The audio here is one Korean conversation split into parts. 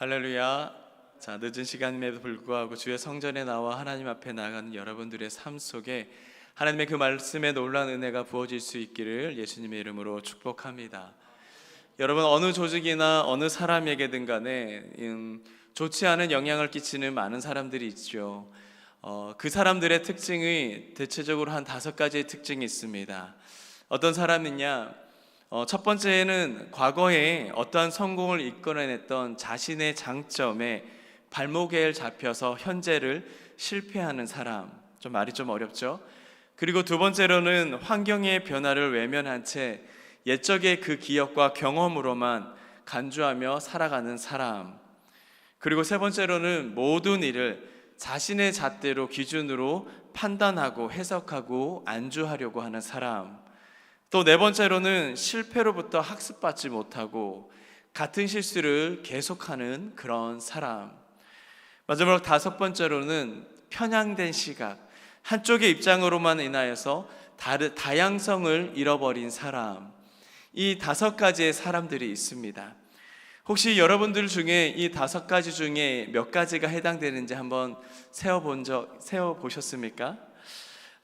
할렐루야. 자, 늦은 시간임에도 불구하고 주의 성전에 나와 하나님 앞에 나아가는 여러분들의 삶 속에 하나님의 그 말씀에 놀라운 은혜가 부어질 수 있기를 예수님의 이름으로 축복합니다. 여러분, 어느 조직이나 어느 사람에게든 간에 좋지 않은 영향을 끼치는 많은 사람들이 있죠. 그 사람들의 특징이 대체적으로 한 5가지의 특징이 있습니다. 어떤 사람이냐? 첫 번째는 과거에 어떠한 성공을 이끌어냈던 자신의 장점에 발목에 잡혀서 현재를 실패하는 사람. 좀 말이 좀 어렵죠? 그리고 두 번째로는 환경의 변화를 외면한 채 옛적의 그 기억과 경험으로만 간주하며 살아가는 사람. 그리고 세 번째로는 모든 일을 자신의 잣대로 기준으로 판단하고 해석하고 안주하려고 하는 사람. 또 네 번째로는 실패로부터 학습받지 못하고 같은 실수를 계속하는 그런 사람. 마지막 5번째로는 편향된 시각, 한쪽의 입장으로만 인하여서 다양성을 잃어버린 사람. 이 5가지의 사람들이 있습니다. 혹시 여러분들 중에 이 5가지 중에 몇 가지가 해당되는지 한번 세어보셨습니까?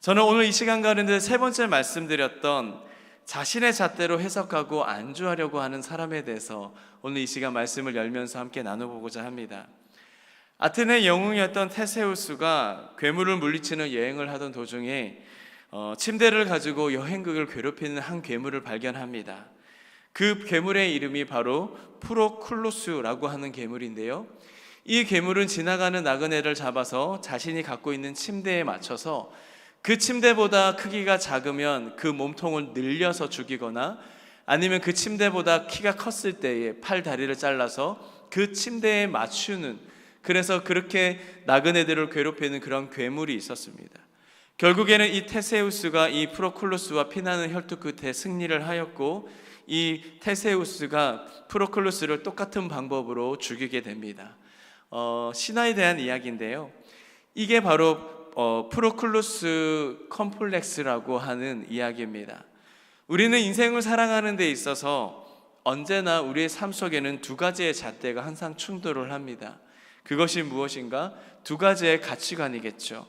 저는 오늘 이 시간 가운데 세 번째 말씀드렸던 자신의 잣대로 해석하고 안주하려고 하는 사람에 대해서 오늘 이 시간 말씀을 열면서 함께 나눠보고자 합니다. 아테네 영웅이었던 테세우스가 괴물을 물리치는 여행을 하던 도중에 침대를 가지고 여행객을 괴롭히는 한 괴물을 발견합니다. 그 괴물의 이름이 바로 프로클루스라고 하는 괴물인데요, 이 괴물은 지나가는 나그네를 잡아서 자신이 갖고 있는 침대에 맞춰서 그 침대보다 크기가 작으면 그 몸통을 늘려서 죽이거나 아니면 그 침대보다 키가 컸을 때에 팔 다리를 잘라서 그 침대에 맞추는, 그래서 그렇게 나그네들을 괴롭히는 그런 괴물이 있었습니다. 결국에는 이 테세우스가 이 프로클루스와 피나는 혈투 끝에 승리를 하였고, 이 테세우스가 프로클루스를 똑같은 방법으로 죽이게 됩니다. 신화에 대한 이야기인데요, 이게 바로 프로클루스 컴플렉스라고 하는 이야기입니다. 우리는 인생을 살아가는 데 있어서 언제나 우리의 삶 속에는 2가지의 잣대가 항상 충돌을 합니다. 그것이 무엇인가? 2가지의 가치관이겠죠.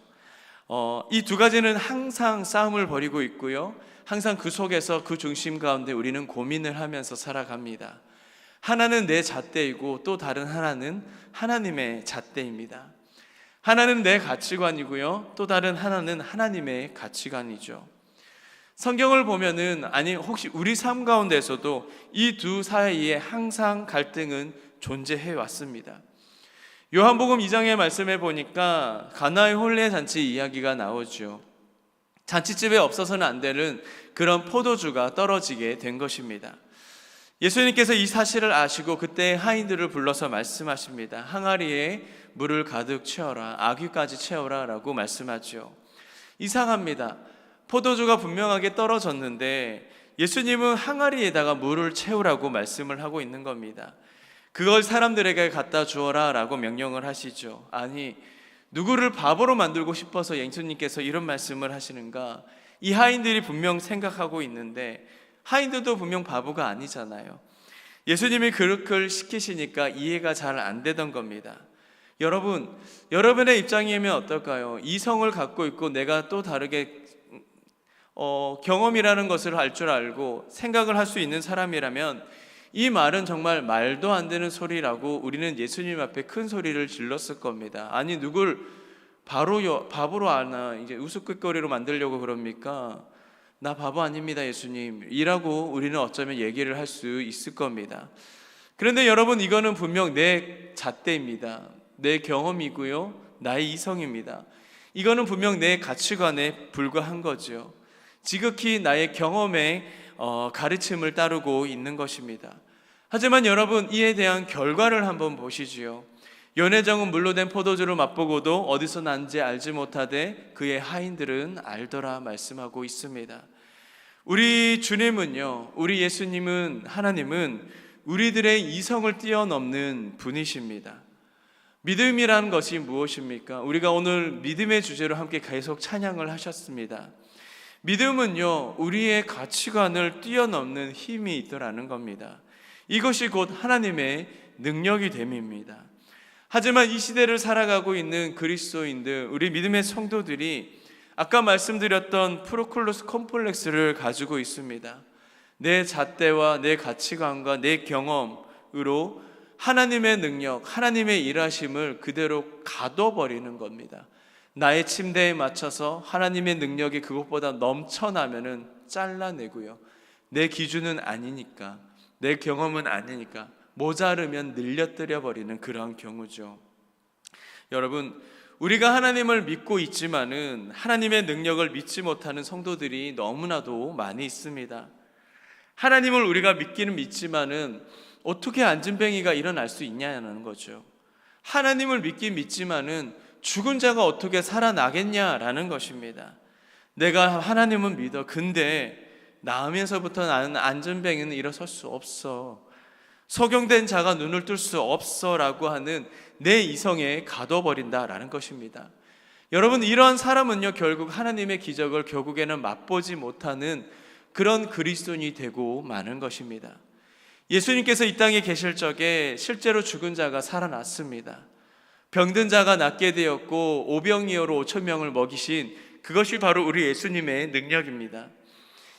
이 2가지는 항상 싸움을 벌이고 있고요, 항상 그 속에서 그 중심 가운데 우리는 고민을 하면서 살아갑니다. 하나는 내 잣대이고 또 다른 하나는 하나님의 잣대입니다. 하나는 내 가치관이고요, 또 다른 하나는 하나님의 가치관이죠. 성경을 보면은, 아니 혹시 우리 삶 가운데서도 이 두 사이에 항상 갈등은 존재해 왔습니다. 요한복음 2장의 말씀에 보니까 가나의 혼례 잔치 이야기가 나오죠. 잔치집에 없어서는 안 되는 그런 포도주가 떨어지게 된 것입니다. 예수님께서 이 사실을 아시고 그때 하인들을 불러서 말씀하십니다. 항아리에 물을 가득 채워라, 아귀까지 채워라 라고 말씀하죠. 이상합니다. 포도주가 분명하게 떨어졌는데 예수님은 항아리에다가 물을 채우라고 말씀을 하고 있는 겁니다. 그걸 사람들에게 갖다 주어라 라고 명령을 하시죠. 아니, 누구를 바보로 만들고 싶어서 예수님께서 이런 말씀을 하시는가? 이 하인들이 분명 생각하고 있는데 하인들도 분명 바보가 아니잖아요. 예수님이 그렇게 시키시니까 이해가 잘 안 되던 겁니다. 여러분의 입장이면 어떨까요? 이성을 갖고 있고 내가 또 다르게 경험이라는 것을 할 줄 알고 생각을 할 수 있는 사람이라면 이 말은 정말 말도 안 되는 소리라고 우리는 예수님 앞에 큰 소리를 질렀을 겁니다. 아니, 누굴 바보로 아나 이제 우스갯거리로 만들려고 그럽니까? 나 바보 아닙니다 예수님 이라고 우리는 어쩌면 얘기를 할 수 있을 겁니다. 그런데 여러분, 이거는 분명 내 잣대입니다. 내 경험이고요, 나의 이성입니다. 이거는 분명 내 가치관에 불과한 거죠. 지극히 나의 경험에 가르침을 따르고 있는 것입니다. 하지만 여러분, 이에 대한 결과를 한번 보시지요. 연회장은 물로 된 포도주를 맛보고도 어디서 난지 알지 못하되 그의 하인들은 알더라 말씀하고 있습니다. 우리 주님은요, 우리 예수님은, 하나님은 우리들의 이성을 뛰어넘는 분이십니다. 믿음이라는 것이 무엇입니까? 우리가 오늘 믿음의 주제로 함께 계속 찬양을 하셨습니다. 믿음은요, 우리의 가치관을 뛰어넘는 힘이 있더라는 겁니다. 이것이 곧 하나님의 능력이 됨입니다. 하지만 이 시대를 살아가고 있는 그리스도인들, 우리 믿음의 성도들이 아까 말씀드렸던 프로클로스 컴플렉스를 가지고 있습니다. 내 잣대와 내 가치관과 내 경험으로 하나님의 능력, 하나님의 일하심을 그대로 가둬버리는 겁니다. 나의 침대에 맞춰서 하나님의 능력이 그것보다 넘쳐나면은 잘라내고요. 내 기준은 아니니까, 내 경험은 아니니까 모자르면 늘려뜨려 버리는 그러한 경우죠. 여러분, 우리가 하나님을 믿고 있지만은 하나님의 능력을 믿지 못하는 성도들이 너무나도 많이 있습니다. 하나님을 우리가 믿기는 믿지만은 어떻게 안진뱅이가 일어날 수 있냐는 거죠. 하나님을 믿긴 믿지만은 죽은 자가 어떻게 살아나겠냐라는 것입니다. 내가 하나님은 믿어. 근데 나으면서부터 나는 안진뱅이는 일어설 수 없어. 소경된 자가 눈을 뜰 수 없어 라고 하는 내 이성에 가둬버린다라는 것입니다. 여러분, 이러한 사람은요 결국 하나님의 기적을 결국에는 맛보지 못하는 그런 그리스도인이 되고 마는 것입니다. 예수님께서 이 땅에 계실 적에 실제로 죽은 자가 살아났습니다. 병든 자가 낫게 되었고 오병이어로 5천 명을 먹이신 그것이 바로 우리 예수님의 능력입니다.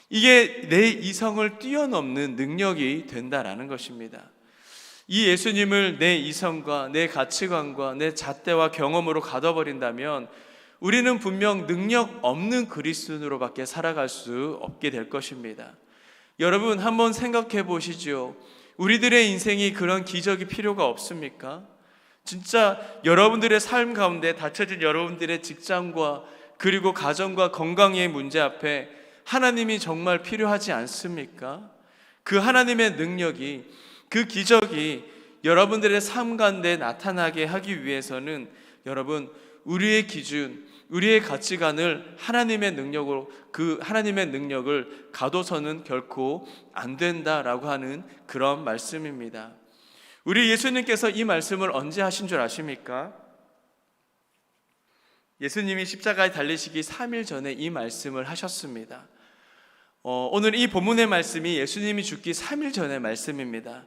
이게 내 이성을 뛰어넘는 능력이 된다라는 것입니다. 이 예수님을 내 이성과 내 가치관과 내 잣대와 경험으로 가둬버린다면 우리는 분명 능력 없는 그리스도인으로밖에 살아갈 수 없게 될 것입니다. 여러분, 한번 생각해 보시죠. 우리들의 인생이 그런 기적이 필요가 없습니까? 진짜 여러분들의 삶 가운데 닫혀진 여러분들의 직장과 그리고 가정과 건강의 문제 앞에 하나님이 정말 필요하지 않습니까? 그 하나님의 능력이, 그 기적이 여러분들의 삶 가운데 나타나게 하기 위해서는 여러분, 우리의 기준, 우리의 가치관을 하나님의 능력으로, 그 하나님의 능력을 가둬서는 결코 안 된다라고 하는 그런 말씀입니다. 우리 예수님께서 이 말씀을 언제 하신 줄 아십니까? 예수님이 십자가에 달리시기 3일 전에 이 말씀을 하셨습니다. 오늘 이 본문의 말씀이 예수님이 죽기 3일 전의 말씀입니다.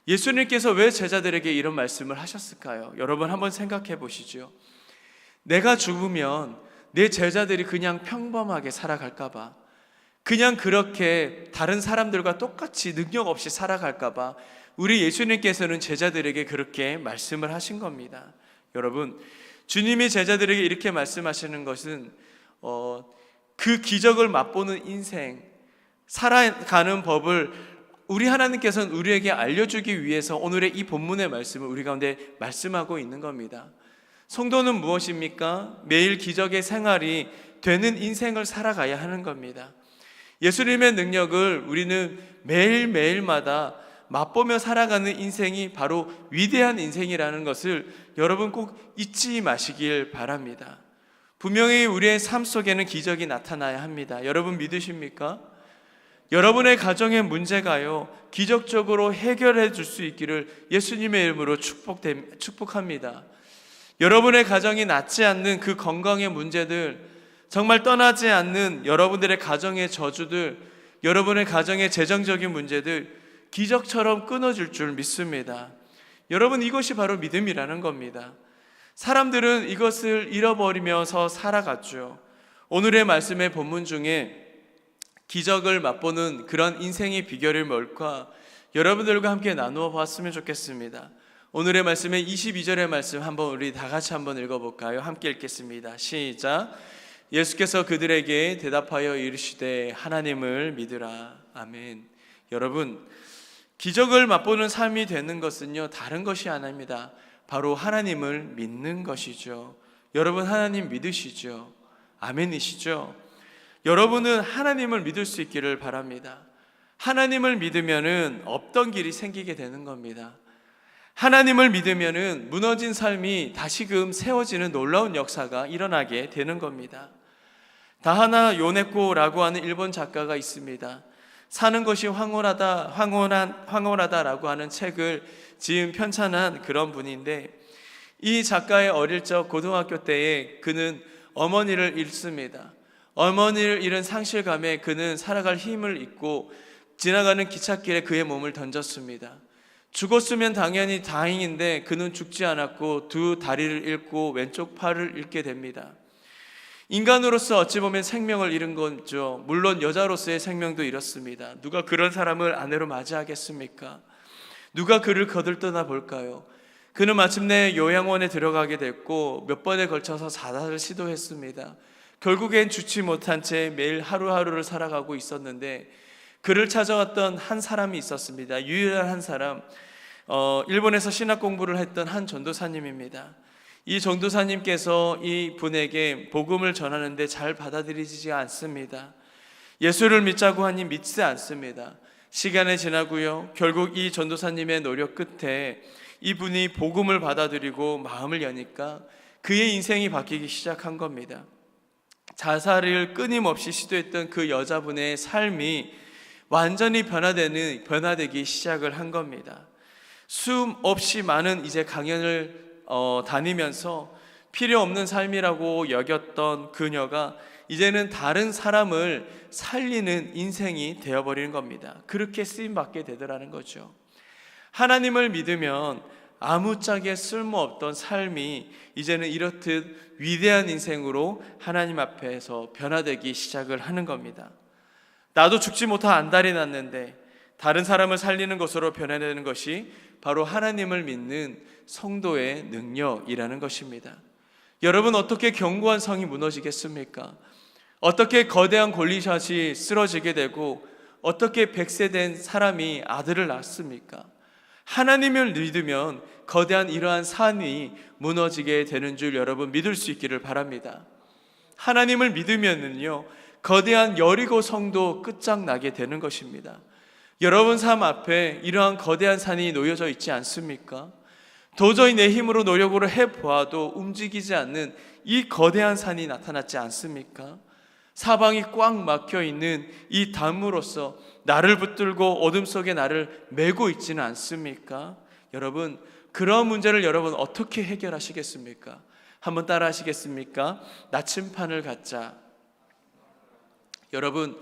예수님께서 왜 제자들에게 이런 말씀을 하셨을까요? 여러분 한번 생각해 보시죠. 내가 죽으면 내 제자들이 그냥 평범하게 살아갈까 봐, 그냥 그렇게 다른 사람들과 똑같이 능력 없이 살아갈까 봐 우리 예수님께서는 제자들에게 그렇게 말씀을 하신 겁니다. 여러분, 주님이 제자들에게 이렇게 말씀하시는 것은 그 기적을 맛보는 인생, 살아가는 법을 우리 하나님께서는 우리에게 알려주기 위해서 오늘의 이 본문의 말씀을 우리 가운데 말씀하고 있는 겁니다. 성도는 무엇입니까? 매일 기적의 생활이 되는 인생을 살아가야 하는 겁니다. 예수님의 능력을 우리는 매일매일마다 맛보며 살아가는 인생이 바로 위대한 인생이라는 것을 여러분 꼭 잊지 마시길 바랍니다. 분명히 우리의 삶 속에는 기적이 나타나야 합니다. 여러분 믿으십니까? 여러분의 가정의 문제가요 기적적으로 해결해 줄 수 있기를 예수님의 이름으로 축복합니다. 여러분의 가정이 낫지 않는 그 건강의 문제들, 정말 떠나지 않는 여러분들의 가정의 저주들, 여러분의 가정의 재정적인 문제들 기적처럼 끊어질 줄 믿습니다. 여러분, 이것이 바로 믿음이라는 겁니다. 사람들은 이것을 잃어버리면서 살아갔죠. 오늘의 말씀의 본문 중에 기적을 맛보는 그런 인생의 비결이 뭘까 여러분들과 함께 나누어 봤으면 좋겠습니다. 오늘의 말씀의 22절의 말씀 한번 우리 다 같이 한번 읽어볼까요? 함께 읽겠습니다. 시작. 예수께서 그들에게 대답하여 이르시되 하나님을 믿으라. 아멘. 여러분, 기적을 맛보는 삶이 되는 것은요 다른 것이 아닙니다. 바로 하나님을 믿는 것이죠. 여러분 하나님 믿으시죠? 아멘이시죠? 여러분은 하나님을 믿을 수 있기를 바랍니다. 하나님을 믿으면은 없던 길이 생기게 되는 겁니다. 하나님을 믿으면은 무너진 삶이 다시금 세워지는 놀라운 역사가 일어나게 되는 겁니다. 다하나 요네코라고 하는 일본 작가가 있습니다. 사는 것이 황홀하다라고 하는 책을 지은 편찬한 그런 분인데, 이 작가의 어릴 적 고등학교 때에 그는 어머니를 잃습니다. 어머니를 잃은 상실감에 그는 살아갈 힘을 잃고 지나가는 기찻길에 그의 몸을 던졌습니다. 죽었으면 당연히 다행인데 그는 죽지 않았고 두 다리를 잃고 왼쪽 팔을 잃게 됩니다. 인간으로서 어찌 보면 생명을 잃은 거죠. 물론 여자로서의 생명도 잃었습니다. 누가 그런 사람을 아내로 맞이하겠습니까? 누가 그를 거들떠나 볼까요? 그는 마침내 요양원에 들어가게 됐고 몇 번에 걸쳐서 자살을 시도했습니다. 결국엔 죽지 못한 채 매일 하루하루를 살아가고 있었는데 그를 찾아왔던 한 사람이 있었습니다. 유일한 한 사람, 일본에서 신학 공부를 했던 한 전도사님입니다. 이 전도사님께서 이 분에게 복음을 전하는데 잘 받아들이지 않습니다. 예수를 믿자고 하니 믿지 않습니다. 시간이 지나고요, 결국 이 전도사님의 노력 끝에 이분이 복음을 받아들이고 마음을 여니까 그의 인생이 바뀌기 시작한 겁니다. 자살을 끊임없이 시도했던 그 여자분의 삶이 완전히 변화되기 시작을 한 겁니다. 숨 없이 많은 이제 강연을 다니면서 필요 없는 삶이라고 여겼던 그녀가 이제는 다른 사람을 살리는 인생이 되어버리는 겁니다. 그렇게 쓰임받게 되더라는 거죠. 하나님을 믿으면 아무짝에 쓸모없던 삶이 이제는 이렇듯 위대한 인생으로 하나님 앞에서 변화되기 시작을 하는 겁니다. 나도 죽지 못한 안달이 났는데 다른 사람을 살리는 것으로 변화되는 것이 바로 하나님을 믿는 성도의 능력이라는 것입니다. 여러분, 어떻게 견고한 성이 무너지겠습니까? 어떻게 거대한 골리앗이 쓰러지게 되고 어떻게 100세 된 사람이 아들을 낳습니까? 하나님을 믿으면 거대한 이러한 산이 무너지게 되는 줄 여러분 믿을 수 있기를 바랍니다. 하나님을 믿으면은요, 거대한 여리고 성도 끝장나게 되는 것입니다. 여러분 삶 앞에 이러한 거대한 산이 놓여져 있지 않습니까? 도저히 내 힘으로 노력으로 해보아도 움직이지 않는 이 거대한 산이 나타났지 않습니까? 사방이 꽉 막혀 있는 이 담으로서 나를 붙들고 어둠 속에 나를 메고 있지는 않습니까? 여러분, 그런 문제를 여러분 어떻게 해결하시겠습니까? 한번 따라 하시겠습니까? 나침판을 갖자. 여러분,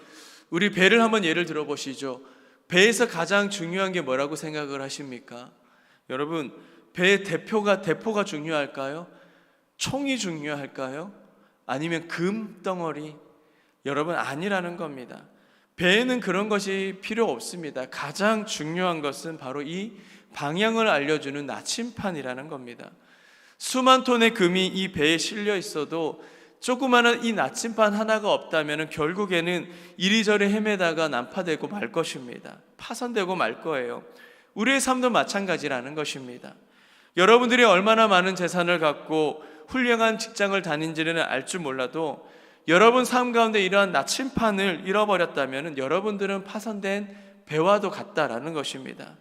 우리 배를 한번 예를 들어보시죠. 배에서 가장 중요한 게 뭐라고 생각을 하십니까? 여러분, 배의 대포가 중요할까요? 총이 중요할까요? 아니면 금덩어리? 여러분, 아니라는 겁니다. 배에는 그런 것이 필요 없습니다. 가장 중요한 것은 바로 이 방향을 알려주는 나침판이라는 겁니다. 수만 톤의 금이 이 배에 실려 있어도 조그마한 이 나침판 하나가 없다면 결국에는 이리저리 헤매다가 난파되고 말 것입니다. 파손되고 말 거예요. 우리의 삶도 마찬가지라는 것입니다. 여러분들이 얼마나 많은 재산을 갖고 훌륭한 직장을 다닌지는 알 줄 몰라도 여러분 삶 가운데 이러한 나침판을 잃어버렸다면 여러분들은 파손된 배와도 같다라는 것입니다.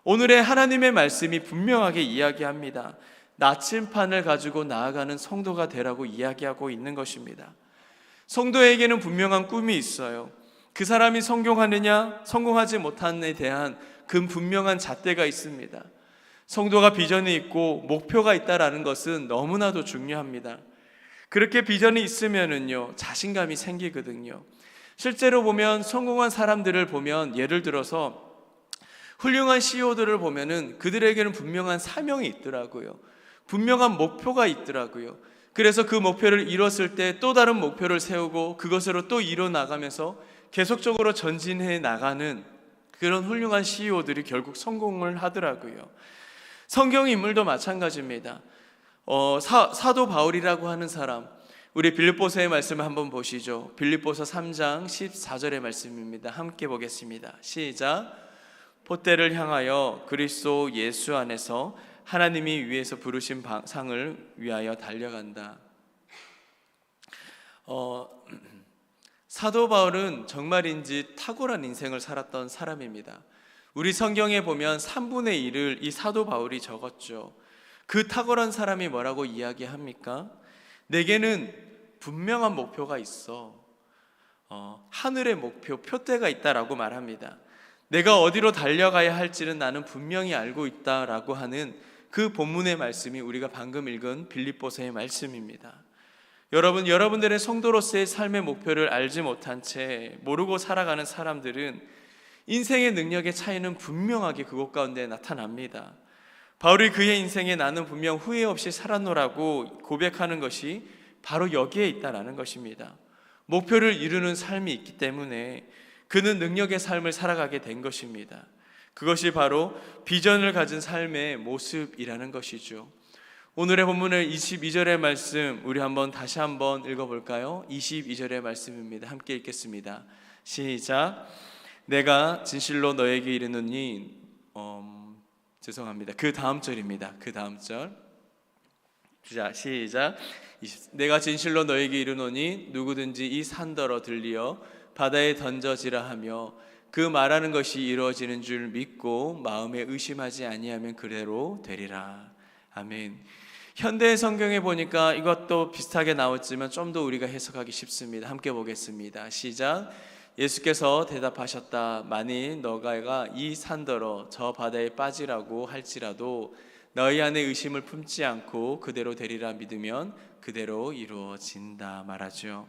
오늘의 하나님의 말씀이 분명하게 이야기합니다. 나침판을 가지고 나아가는 성도가 되라고 이야기하고 있는 것입니다. 성도에게는 분명한 꿈이 있어요. 그 사람이 성공하느냐 성공하지 못함에 대한 그 분명한 잣대가 있습니다. 성도가 비전이 있고 목표가 있다라는 것은 너무나도 중요합니다. 그렇게 비전이 있으면은요, 자신감이 생기거든요. 실제로 보면 성공한 사람들을 보면, 예를 들어서 훌륭한 CEO들을 보면은 그들에게는 분명한 사명이 있더라고요. 분명한 목표가 있더라고요. 그래서 그 목표를 이뤘을 때 또 다른 목표를 세우고 그것으로 또 이뤄 나가면서 계속적으로 전진해 나가는 그런 훌륭한 CEO들이 결국 성공을 하더라고요. 성경 인물도 마찬가지입니다. 사도 바울이라고 하는 사람, 우리 빌립보서의 말씀을 한번 보시죠. 빌립보서 3장 14절의 말씀입니다. 함께 보겠습니다. 시작. 포대를 향하여 그리스도 예수 안에서 하나님이 위에서 부르신 상을 위하여 달려간다. 사도 바울은 정말인지 탁월한 인생을 살았던 사람입니다. 우리 성경에 보면 3분의 1을 이 사도 바울이 적었죠. 그 탁월한 사람이 뭐라고 이야기합니까? 내게는 분명한 목표가 있어. 하늘의 목표, 표대가 있다라고 말합니다. 내가 어디로 달려가야 할지는 나는 분명히 알고 있다라고 하는 그 본문의 말씀이 우리가 방금 읽은 빌립보서의 말씀입니다. 여러분들의 성도로서의 삶의 목표를 알지 못한 채 모르고 살아가는 사람들은 인생의 능력의 차이는 분명하게 그것 가운데 나타납니다. 바울이 그의 인생에 나는 분명 후회 없이 살았노라고 고백하는 것이 바로 여기에 있다라는 것입니다. 목표를 이루는 삶이 있기 때문에 그는 능력의 삶을 살아가게 된 것입니다. 그것이 바로 비전을 가진 삶의 모습이라는 것이죠. 오늘의 본문을 22절의 말씀 우리 다시 한번 읽어볼까요? 22절의 말씀입니다. 함께 읽겠습니다. 시작. 내가 진실로 너에게 이르노니 죄송합니다. 그 다음 절입니다. 그 다음 절. 자, 시작. 내가 진실로 너에게 이르노니 누구든지 이 산더러 들리어 바다에 던져지라 하며 그 말하는 것이 이루어지는 줄 믿고 마음에 의심하지 아니하면 그대로 되리라. 아멘. 현대 성경에 보니까 이것도 비슷하게 나왔지만 좀 더 우리가 해석하기 쉽습니다. 함께 보겠습니다. 시작. 예수께서 대답하셨다. 만일 너가 이 산더러 저 바다에 빠지라고 할지라도 너희 안에 의심을 품지 않고 그대로 되리라 믿으면 그대로 이루어진다 말하죠.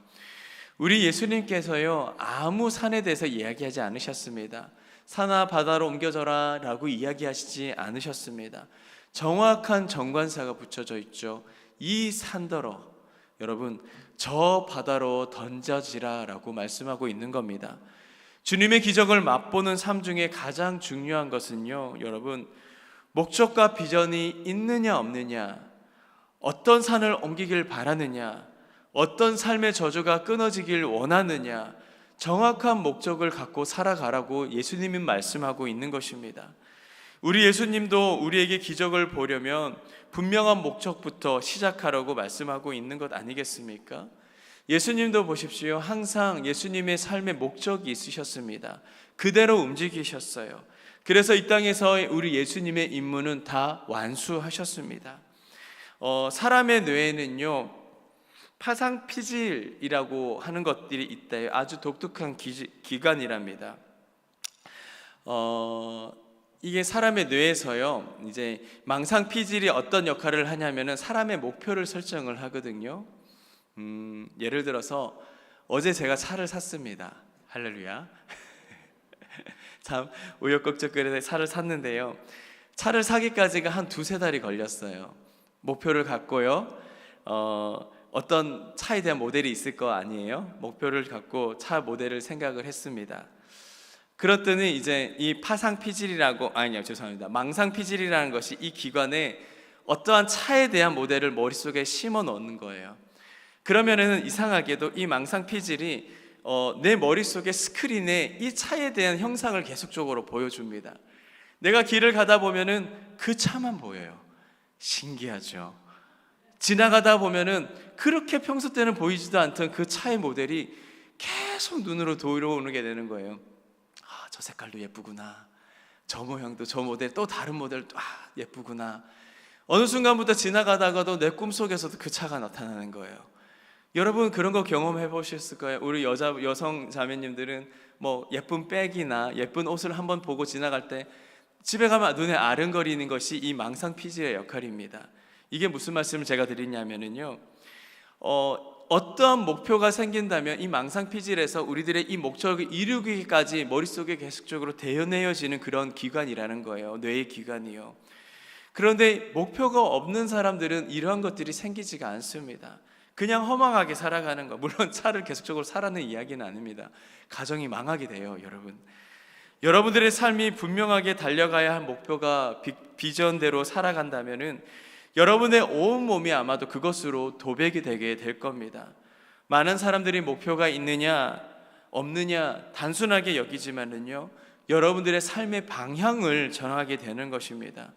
우리 예수님께서요, 아무 산에 대해서 이야기하지 않으셨습니다. 산아 바다로 옮겨져라 라고 이야기하시지 않으셨습니다. 정확한 정관사가 붙여져 있죠. 이 산더러, 여러분, 저 바다로 던져지라 라고 말씀하고 있는 겁니다. 주님의 기적을 맛보는 삶 중에 가장 중요한 것은요, 여러분, 목적과 비전이 있느냐 없느냐, 어떤 산을 옮기길 바라느냐, 어떤 삶의 저주가 끊어지길 원하느냐, 정확한 목적을 갖고 살아가라고 예수님이 말씀하고 있는 것입니다. 우리 예수님도 우리에게 기적을 보려면 분명한 목적부터 시작하라고 말씀하고 있는 것 아니겠습니까? 예수님도 보십시오. 항상 예수님의 삶의 목적이 있으셨습니다. 그대로 움직이셨어요. 그래서 이 땅에서 우리 예수님의 임무는 다 완수하셨습니다. 사람의 뇌에는요, 파상피질이라고 하는 것들이 있대요. 아주 독특한 기관이랍니다. 이게 사람의 뇌에서요, 이제 망상피질이 어떤 역할을 하냐면은 사람의 목표를 설정을 하거든요. 예를 들어서 어제 제가 차를 샀습니다. 할렐루야. 참 우여곡절에 차를 샀는데요, 차를 사기까지가 한 2-3달이 걸렸어요. 목표를 갖고요, 어떤 차에 대한 모델이 있을 거 아니에요? 목표를 갖고 차 모델을 생각을 했습니다. 그랬더니 이제 이 망상피질이라는 것이 이 기관에 어떠한 차에 대한 모델을 머릿속에 심어 넣는 거예요. 그러면은 이상하게도 이 망상피질이 내 머릿속에 스크린에 이 차에 대한 형상을 계속적으로 보여줍니다. 내가 길을 가다 보면은 그 차만 보여요. 신기하죠? 지나가다 보면은 그렇게 평소 때는 보이지도 않던 그 차의 모델이 계속 눈으로 들어오게 되는 거예요. 아, 저 색깔도 예쁘구나. 저 모양도 저 모델, 또 다른 모델도 예쁘구나. 어느 순간부터 지나가다가도 내 꿈속에서도 그 차가 나타나는 거예요. 여러분 그런 거 경험해 보셨을 거예요. 우리 여성 자매님들은 뭐 예쁜 백이나 예쁜 옷을 한번 보고 지나갈 때 집에 가면 눈에 아른거리는 것이 이 망상피질의 역할입니다. 이게 무슨 말씀을 제가 드리냐면요, 어떠한 목표가 생긴다면 이 망상피질에서 우리들의 이 목적을 이루기까지 머릿속에 계속적으로 대연해지는 그런 기관이라는 거예요. 뇌의 기관이요. 그런데 목표가 없는 사람들은 이러한 것들이 생기지가 않습니다. 그냥 허망하게 살아가는 거. 물론 차를 계속적으로 사라는 이야기는 아닙니다. 가정이 망하게 돼요, 여러분. 여러분들의 삶이 분명하게 달려가야 할 목표가 비전대로 살아간다면은 여러분의 온 몸이 아마도 그것으로 도배가 되게 될 겁니다. 많은 사람들이 목표가 있느냐 없느냐 단순하게 여기지만은요, 여러분들의 삶의 방향을 정하게 되는 것입니다.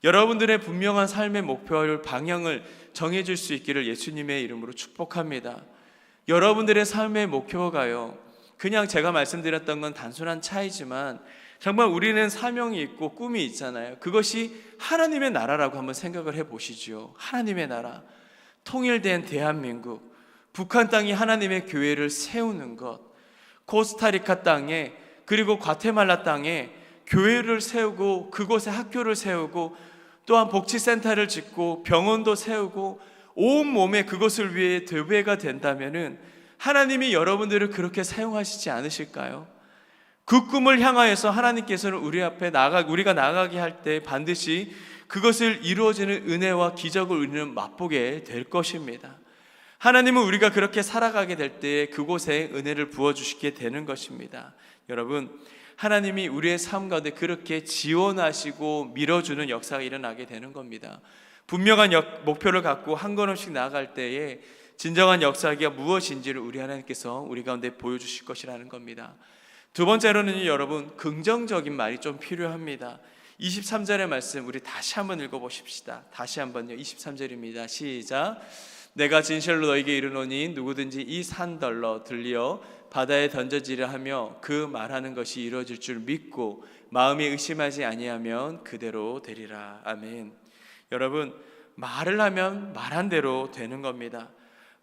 여러분들의 분명한 삶의 목표를 방향을 정해줄 수 있기를 예수님의 이름으로 축복합니다. 여러분들의 삶의 목표가요, 그냥 제가 말씀드렸던 건 단순한 차이지만 정말 우리는 사명이 있고 꿈이 있잖아요. 그것이 하나님의 나라라고 한번 생각을 해보시죠. 하나님의 나라, 통일된 대한민국, 북한 땅이 하나님의 교회를 세우는 것, 코스타리카 땅에 그리고 과테말라 땅에 교회를 세우고 그곳에 학교를 세우고 또한 복지센터를 짓고 병원도 세우고 온 몸에 그것을 위해 대회가 된다면은 하나님이 여러분들을 그렇게 사용하시지 않으실까요? 그 꿈을 향하여서 하나님께서는 우리가 나아가게 할 때 반드시 그것을 이루어지는 은혜와 기적을 우리는 맛보게 될 것입니다. 하나님은 우리가 그렇게 살아가게 될 때에 그곳에 은혜를 부어주시게 되는 것입니다. 여러분, 하나님이 우리의 삶 가운데 그렇게 지원하시고 밀어주는 역사가 일어나게 되는 겁니다. 분명한 목표를 갖고 한 걸음씩 나아갈 때에 진정한 역사가 무엇인지를 우리 하나님께서 우리 가운데 보여주실 것이라는 겁니다. 두 번째로는 여러분, 긍정적인 말이 좀 필요합니다. 23절의 말씀 우리 다시 한번 읽어보십시다. 다시 한번요. 23절입니다. 시작. 내가 진실로 너에게 이르노니 누구든지 이 산덜러 들리어 바다에 던져지려 하며 그 말하는 것이 이루어질 줄 믿고 마음이 의심하지 아니하면 그대로 되리라. 아멘. 여러분, 말을 하면 말한 대로 되는 겁니다.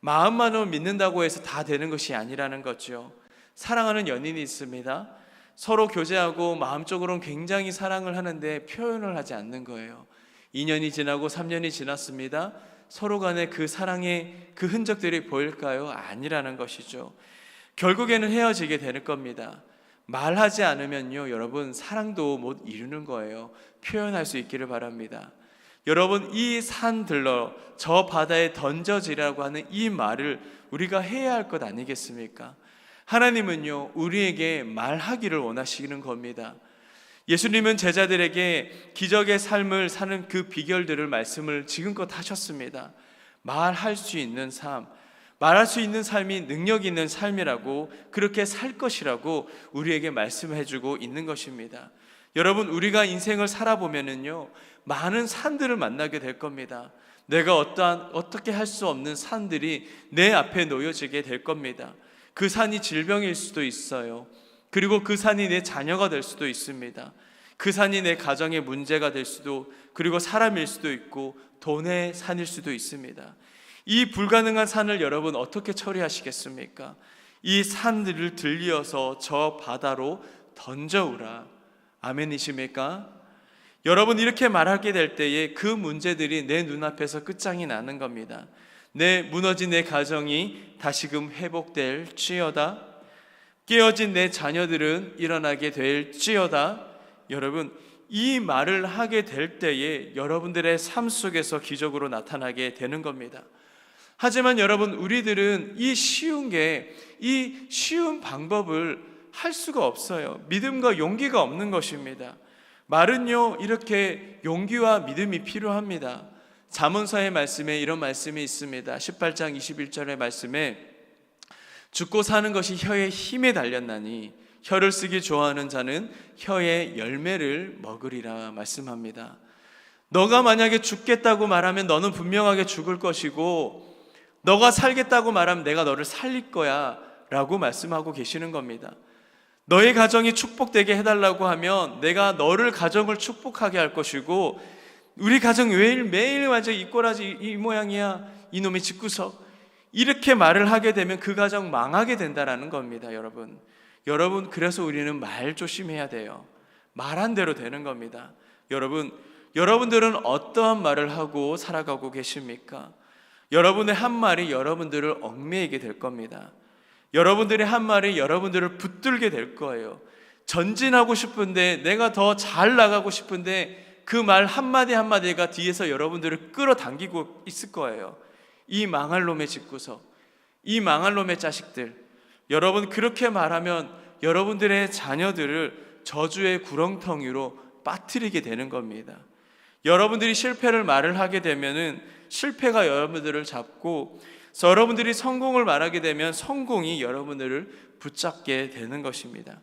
마음만으로 믿는다고 해서 다 되는 것이 아니라는 거죠. 사랑하는 연인이 있습니다. 서로 교제하고 마음적으로는 굉장히 사랑을 하는데 표현을 하지 않는 거예요. 2년이 지나고 3년이 지났습니다. 서로 간에 그 사랑의 그 흔적들이 보일까요? 아니라는 것이죠. 결국에는 헤어지게 되는 겁니다. 말하지 않으면요, 여러분, 사랑도 못 이루는 거예요. 표현할 수 있기를 바랍니다. 여러분, 이 산 들러 저 바다에 던져지라고 하는 이 말을 우리가 해야 할 것 아니겠습니까? 하나님은요, 우리에게 말하기를 원하시는 겁니다. 예수님은 제자들에게 기적의 삶을 사는 그 비결들을 말씀을 지금껏 하셨습니다. 말할 수 있는 삶, 말할 수 있는 삶이 능력 있는 삶이라고, 그렇게 살 것이라고 우리에게 말씀해 주고 있는 것입니다. 여러분, 우리가 인생을 살아보면은요, 많은 산들을 만나게 될 겁니다. 내가 어떻게 할 수 없는 산들이 내 앞에 놓여지게 될 겁니다. 그 산이 질병일 수도 있어요. 그리고 그 산이 내 자녀가 될 수도 있습니다. 그 산이 내 가정의 문제가 될 수도, 그리고 사람일 수도 있고 돈의 산일 수도 있습니다. 이 불가능한 산을 여러분 어떻게 처리하시겠습니까? 이 산들을 들리어서 저 바다로 던져오라. 아멘이십니까? 여러분, 이렇게 말하게 될 때에 그 문제들이 내 눈앞에서 끝장이 나는 겁니다. 무너진 내 가정이 다시금 회복될지어다. 깨어진 내 자녀들은 일어나게 될지어다. 여러분, 이 말을 하게 될 때에 여러분들의 삶 속에서 기적으로 나타나게 되는 겁니다. 하지만 여러분, 우리들은 이 쉬운 방법을 할 수가 없어요. 믿음과 용기가 없는 것입니다. 말은요, 이렇게 용기와 믿음이 필요합니다. 잠언서의 말씀에 이런 말씀이 있습니다. 18장 21절의 말씀에 죽고 사는 것이 혀의 힘에 달렸나니 혀를 쓰기 좋아하는 자는 혀의 열매를 먹으리라 말씀합니다. 너가 만약에 죽겠다고 말하면 너는 분명하게 죽을 것이고, 너가 살겠다고 말하면 내가 너를 살릴 거야 라고 말씀하고 계시는 겁니다. 너의 가정이 축복되게 해달라고 하면 내가 너를 가정을 축복하게 할 것이고, 우리 가정 매일 완전 이 꼬라지 이 모양이야, 이놈의 집구석, 이렇게 말을 하게 되면 그 가정 망하게 된다라는 겁니다. 여러분, 그래서 우리는 말 조심해야 돼요. 말한 대로 되는 겁니다. 여러분들은 어떠한 말을 하고 살아가고 계십니까? 여러분의 한 말이 여러분들을 얽매이게 될 겁니다. 여러분들의 한 말이 여러분들을 붙들게 될 거예요. 전진하고 싶은데, 내가 더 잘 나가고 싶은데 그 말 한마디 한마디가 뒤에서 여러분들을 끌어당기고 있을 거예요. 이 망할 놈의 집구석, 이 망할 놈의 자식들. 여러분, 그렇게 말하면 여러분들의 자녀들을 저주의 구렁텅이로 빠뜨리게 되는 겁니다. 여러분들이 실패를 말을 하게 되면은 실패가 여러분들을 잡고, 여러분들이 성공을 말하게 되면 성공이 여러분들을 붙잡게 되는 것입니다.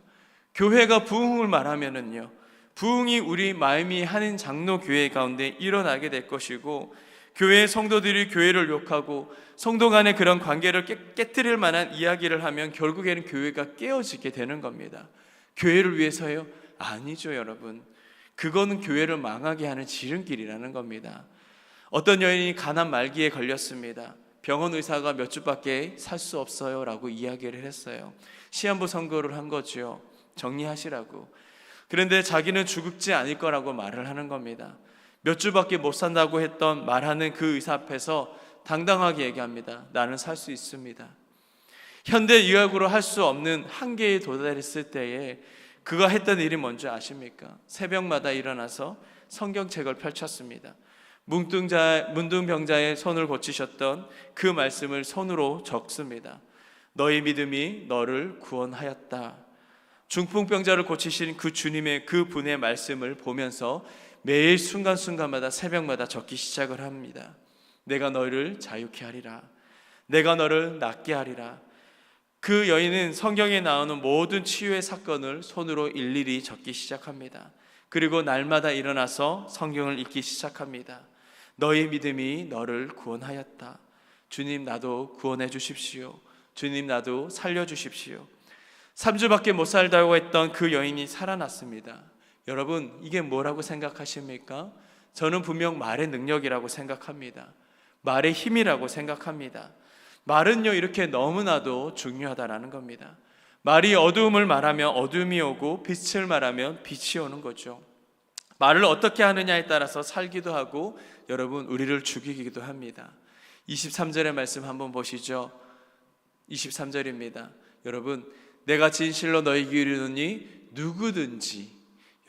교회가 부흥을 말하면은요, 부흥이 우리 마이미 한인 장로교회 가운데 일어나게 될 것이고, 교회의 성도들이 교회를 욕하고 성도 간의 그런 관계를 깨뜨릴 만한 이야기를 하면 결국에는 교회가 깨어지게 되는 겁니다. 교회를 위해서요? 아니죠, 여러분. 그거는 교회를 망하게 하는 지름길이라는 겁니다. 어떤 여인이 가난 말기에 걸렸습니다. 병원 의사가 몇 주밖에 살 수 없어요 라고 이야기를 했어요. 시한부 선고를 한 거죠. 정리하시라고. 그런데 자기는 죽지 않을 거라고 말을 하는 겁니다. 몇 주밖에 못 산다고 말하는 그 의사 앞에서 당당하게 얘기합니다. 나는 살 수 있습니다. 현대 의학으로 할 수 없는 한계에 도달했을 때에 그가 했던 일이 뭔지 아십니까? 새벽마다 일어나서 성경책을 펼쳤습니다. 문둥병자의 손을 고치셨던 그 말씀을 손으로 적습니다. 너희 믿음이 너를 구원하였다. 중풍병자를 고치신 그 주님의 그 분의 말씀을 보면서 매일 순간순간마다 새벽마다 적기 시작을 합니다. 내가 너를 자유케 하리라. 내가 너를 낫게 하리라. 그 여인은 성경에 나오는 모든 치유의 사건을 손으로 일일이 적기 시작합니다. 그리고 날마다 일어나서 성경을 읽기 시작합니다. 너희 믿음이 너를 구원하였다. 주님, 나도 구원해 주십시오. 주님, 나도 살려 주십시오. 3주밖에 못 살다고 했던 그 여인이 살아났습니다. 여러분, 이게 뭐라고 생각하십니까? 저는 분명 말의 능력이라고 생각합니다. 말의 힘이라고 생각합니다. 말은요, 이렇게 너무나도 중요하다라는 겁니다. 말이 어두움을 말하면 어둠이 오고 빛을 말하면 빛이 오는 거죠. 말을 어떻게 하느냐에 따라서 살기도 하고 여러분, 우리를 죽이기도 합니다. 23절의 말씀 한번 보시죠. 23절입니다. 여러분, 내가 진실로 너희에게 이르노니 누구든지,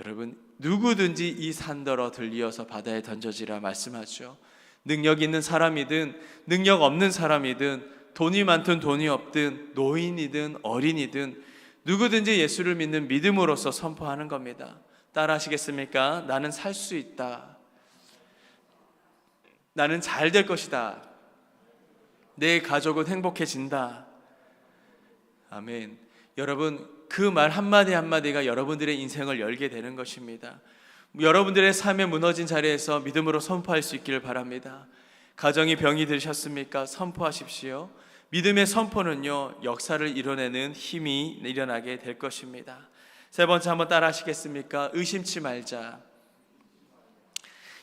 여러분, 누구든지 이 산더러 들리어서 바다에 던져지라 말씀하죠. 능력 있는 사람이든 능력 없는 사람이든 돈이 많든 돈이 없든 노인이든 어린이든 누구든지 예수를 믿는 믿음으로써 선포하는 겁니다. 따라 하시겠습니까? 나는 살 수 있다. 나는 잘 될 것이다. 내 가족은 행복해진다. 아멘. 여러분, 그 말 한마디 한마디가 여러분들의 인생을 열게 되는 것입니다. 여러분들의 삶에 무너진 자리에서 믿음으로 선포할 수 있기를 바랍니다. 가정이 병이 들으셨습니까? 선포하십시오. 믿음의 선포는요, 역사를 이뤄내는 힘이 일어나게 될 것입니다. 세 번째 한번 따라 하시겠습니까? 의심치 말자.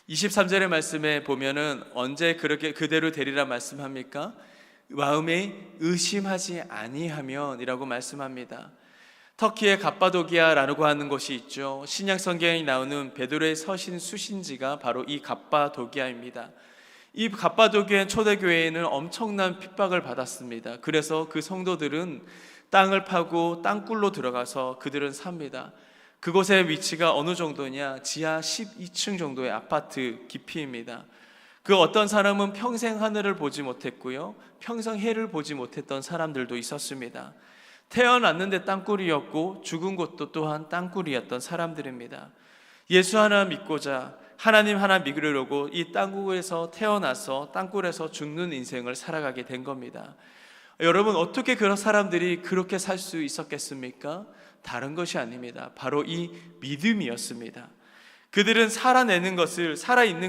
23절의 말씀에 보면은 언제 그렇게 그대로 되리라 말씀합니까? 마음에 의심하지 아니하면 이라고 말씀합니다. 터키의 갑바도기아라고 하는 곳이 있죠. 신약 성경에 나오는 베드로의 서신 수신지가 바로 이 갑바도기아입니다. 이 갑바도기아 초대교회에는 엄청난 핍박을 받았습니다. 그래서 그 성도들은 땅을 파고 땅굴로 들어가서 그들은 삽니다. 그곳의 위치가 어느 정도냐? 지하 12층 정도의 아파트 깊이입니다. 그 어떤 사람은 평생 하늘을 보지 못했고요, 평생 해를 보지 못했던 사람들도 있었습니다. 태어났는데 땅굴이었고 죽은 곳도 또한 땅굴이었던 사람들입니다. 예수 하나 믿고자, 하나님 하나 믿으려고 이 땅굴에서 태어나서 땅굴에서 죽는 인생을 살아가게 된 겁니다. 여러분, 어떻게 그런 사람들이 그렇게 살 수 있었겠습니까? 다른 것이 아닙니다. 바로 이 믿음이었습니다. 그들은 살아있는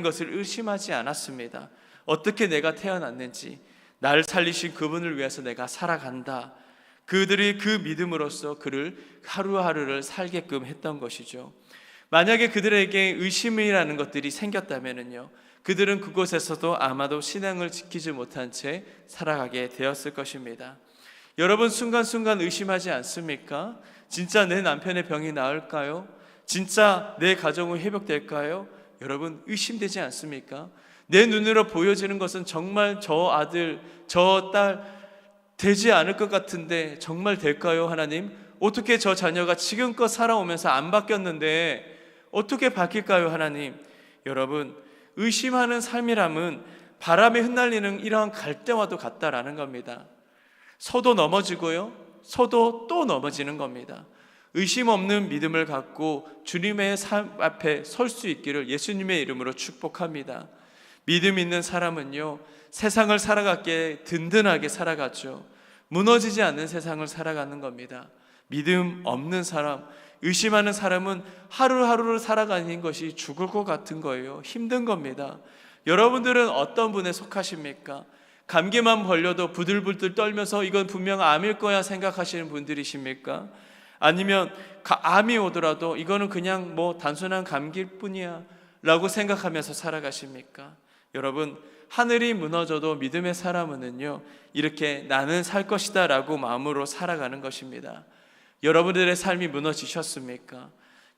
것을 의심하지 않았습니다. 어떻게 내가 태어났는지, 나를 살리신 그분을 위해서 내가 살아간다. 그들이 그 믿음으로써 그를 하루하루를 살게끔 했던 것이죠. 만약에 그들에게 의심이라는 것들이 생겼다면요, 그들은 그곳에서도 아마도 신앙을 지키지 못한 채 살아가게 되었을 것입니다. 여러분, 순간순간 의심하지 않습니까? 진짜 내 남편의 병이 나을까요? 진짜 내 가정은 회복될까요? 여러분, 의심되지 않습니까? 내 눈으로 보여지는 것은 정말 저 아들, 저 딸 되지 않을 것 같은데 정말 될까요, 하나님? 어떻게 저 자녀가 지금껏 살아오면서 안 바뀌었는데 어떻게 바뀔까요, 하나님? 여러분, 의심하는 삶이라면 바람에 흩날리는 이러한 갈대와도 같다라는 겁니다. 서도 넘어지고요, 서도 또 넘어지는 겁니다. 의심 없는 믿음을 갖고 주님의 삶 앞에 설 수 있기를 예수님의 이름으로 축복합니다. 믿음 있는 사람은요, 세상을 살아가게 든든하게 살아가죠. 무너지지 않는 세상을 살아가는 겁니다. 믿음 없는 사람, 의심하는 사람은 하루하루를 살아가는 것이 죽을 것 같은 거예요. 힘든 겁니다. 여러분들은 어떤 분에 속하십니까? 감기만 걸려도 부들부들 떨면서 이건 분명 암일 거야 생각하시는 분들이십니까? 아니면 암이 오더라도 이거는 그냥 단순한 감기일 뿐이야 라고 생각하면서 살아가십니까? 여러분, 하늘이 무너져도 믿음의 사람은요, 이렇게 나는 살 것이다 라고 마음으로 살아가는 것입니다. 여러분들의 삶이 무너지셨습니까?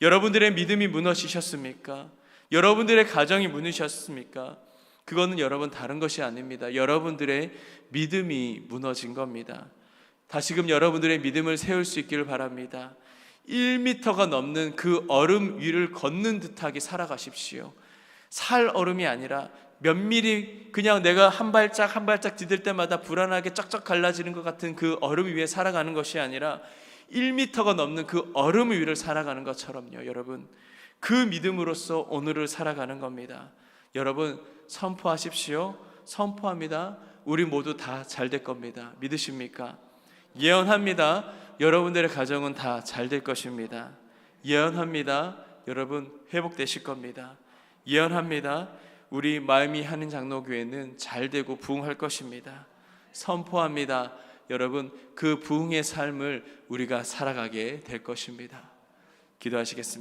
여러분들의 믿음이 무너지셨습니까? 여러분들의 가정이 무너지셨습니까? 그거는 여러분 다른 것이 아닙니다. 여러분들의 믿음이 무너진 겁니다. 다시금 여러분들의 믿음을 세울 수 있기를 바랍니다. 1미터가 넘는 그 얼음 위를 걷는 듯하게 살아가십시오. 살 얼음이 아니라 몇 미리 그냥 내가 한 발짝 한 발짝 디딜 때마다 불안하게 쩍쩍 갈라지는 것 같은 그 얼음 위에 살아가는 것이 아니라 1미터가 넘는 그 얼음 위를 살아가는 것처럼요. 여러분, 그 믿음으로써 오늘을 살아가는 겁니다. 여러분, 선포하십시오. 선포합니다. 우리 모두 다 잘 될 겁니다. 믿으십니까? 예언합니다. 여러분들의 가정은 다 잘 될 것입니다. 예언합니다. 여러분 회복되실 겁니다. 예언합니다. 우리 마음이 하는 장로교회는 잘 되고 부흥할 것입니다. 선포합니다. 여러분 그 부흥의 삶을 우리가 살아가게 될 것입니다. 기도하시겠습니다.